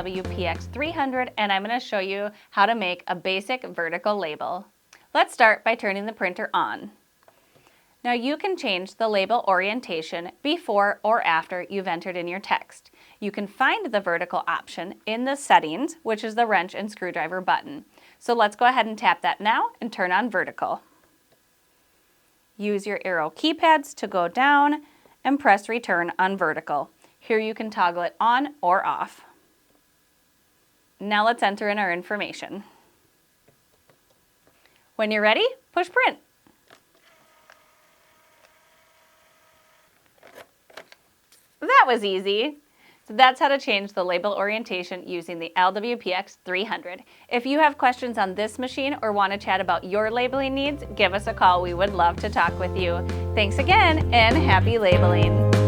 LW-PX300 and I'm going to show you how to make a basic vertical label. Let's start by turning the printer on. Now you can change the label orientation before or after you've entered in your text. You can find the vertical option in the settings, which is the wrench and screwdriver button. So let's go ahead and tap that now and turn on vertical. Use your arrow keypads to go down and press return on vertical. Here you can toggle it on or off. Now let's enter in our information. When you're ready, push print. That was easy. So that's how to change the label orientation using the LW-PX300. If you have questions on this machine or want to chat about your labeling needs, give us a call. We would love to talk with you. Thanks again and happy labeling.